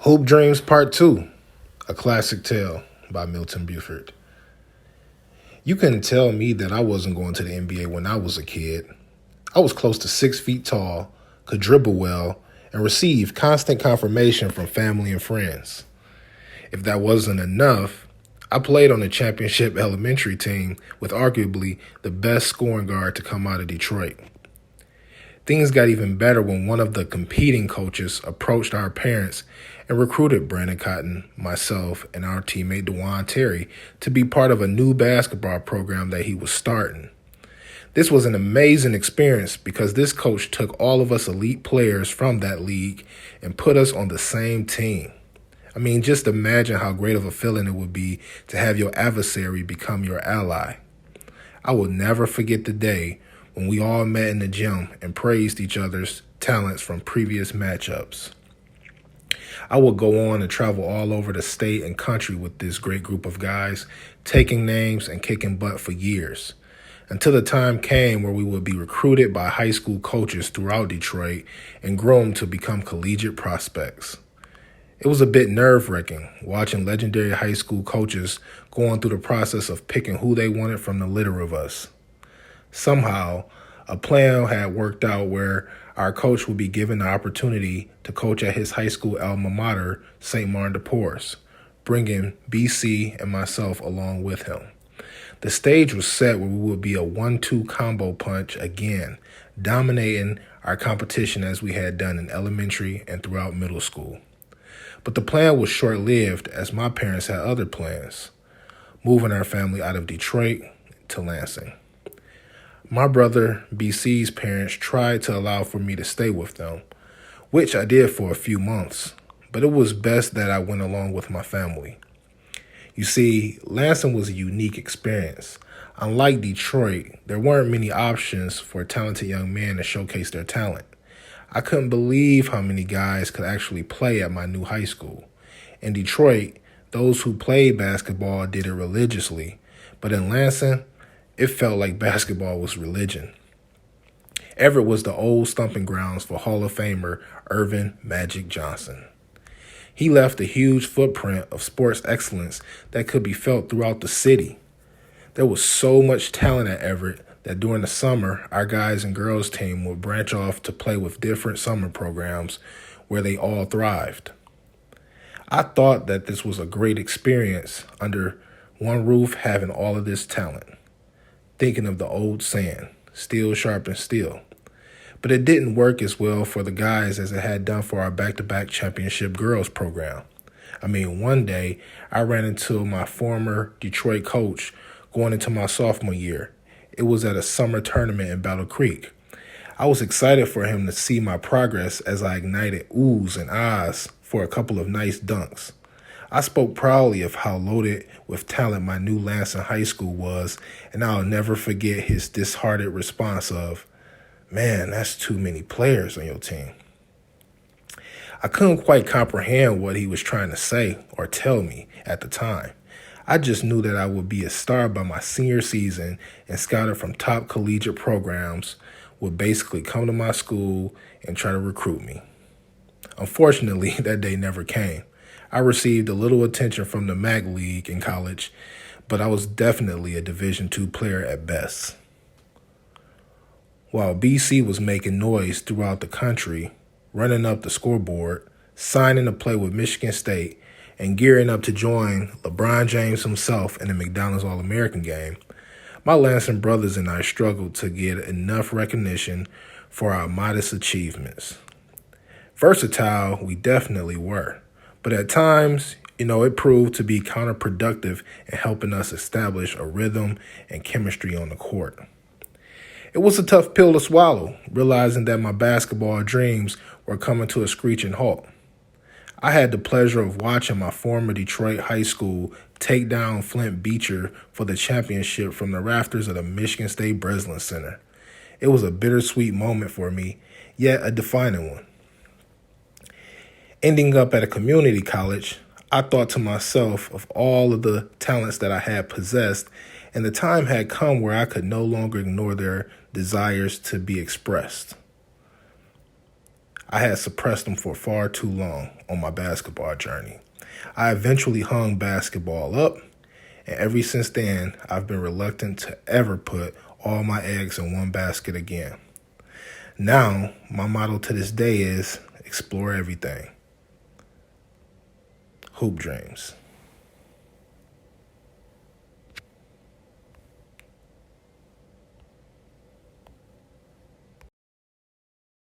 Hoop Dreams Part 2, A Classic Tale by Milton Buford. You couldn't tell me that I wasn't going to the NBA when I was a kid. I was close to 6 feet tall, could dribble well, and received constant confirmation from family and friends. If that wasn't enough, I played on the championship elementary team with arguably the best scoring guard to come out of Detroit. Things got even better when one of the competing coaches approached our parents and recruited Brandon Cotton, myself, and our teammate DeJuan Terry to be part of a new basketball program that he was starting. This was an amazing experience because this coach took all of us elite players from that league and put us on the same team. I mean, just imagine how great of a feeling it would be to have your adversary become your ally. I will never forget the day when we all met in the gym and praised each other's talents from previous matchups. I would go on and travel all over the state and country with this great group of guys, taking names and kicking butt for years, until the time came where we would be recruited by high school coaches throughout Detroit and groomed to become collegiate prospects. It was a bit nerve-wracking watching legendary high school coaches going through the process of picking who they wanted from the litter of us. Somehow, a plan had worked out where our coach would be given the opportunity to coach at his high school alma mater, St. Martin de Porres, bringing BC and myself along with him. The stage was set where we would be a 1-2 combo punch again, dominating our competition as we had done in elementary and throughout middle school. But the plan was short-lived as my parents had other plans, moving our family out of Detroit to Lansing. My brother BC's parents tried to allow for me to stay with them, which I did for a few months, but it was best that I went along with my family. You see, Lansing was a unique experience. Unlike Detroit, there weren't many options for a talented young man to showcase their talent. I couldn't believe how many guys could actually play at my new high school. In Detroit, those who played basketball did it religiously, but in Lansing, it felt like basketball was religion. Everett was the old stomping grounds for Hall of Famer Earvin Magic Johnson. He left a huge footprint of sports excellence that could be felt throughout the city. There was so much talent at Everett that during the summer, our guys and girls team would branch off to play with different summer programs where they all thrived. I thought that this was a great experience under one roof having all of this talent. Thinking of the old saying, steel sharpens steel. But it didn't work as well for the guys as it had done for our back-to-back championship girls program. I mean, one day I ran into my former Detroit coach going into my sophomore year. It was at a summer tournament in Battle Creek. I was excited for him to see my progress as I ignited oohs and ahs for a couple of nice dunks. I spoke proudly of how loaded with talent my new Lansing High School was, and I'll never forget his disheartened response of, "Man, that's too many players on your team." I couldn't quite comprehend what he was trying to say or tell me at the time. I just knew that I would be a star by my senior season, and scouted from top collegiate programs would basically come to my school and try to recruit me. Unfortunately, that day never came. I received a little attention from the MAC League in college, but I was definitely a Division II player at best. While BC was making noise throughout the country, running up the scoreboard, signing to play with Michigan State, and gearing up to join LeBron James himself in the McDonald's All-American game, my Lansing brothers and I struggled to get enough recognition for our modest achievements. Versatile, we definitely were. But at times, it proved to be counterproductive in helping us establish a rhythm and chemistry on the court. It was a tough pill to swallow, realizing that my basketball dreams were coming to a screeching halt. I had the pleasure of watching my former Detroit high school take down Flint Beecher for the championship from the rafters of the Michigan State Breslin Center. It was a bittersweet moment for me, yet a defining one. Ending up at a community college, I thought to myself of all of the talents that I had possessed, and the time had come where I could no longer ignore their desires to be expressed. I had suppressed them for far too long on my basketball journey. I eventually hung basketball up, and ever since then, I've been reluctant to ever put all my eggs in one basket again. Now, my motto to this day is explore everything. Hoop dreams.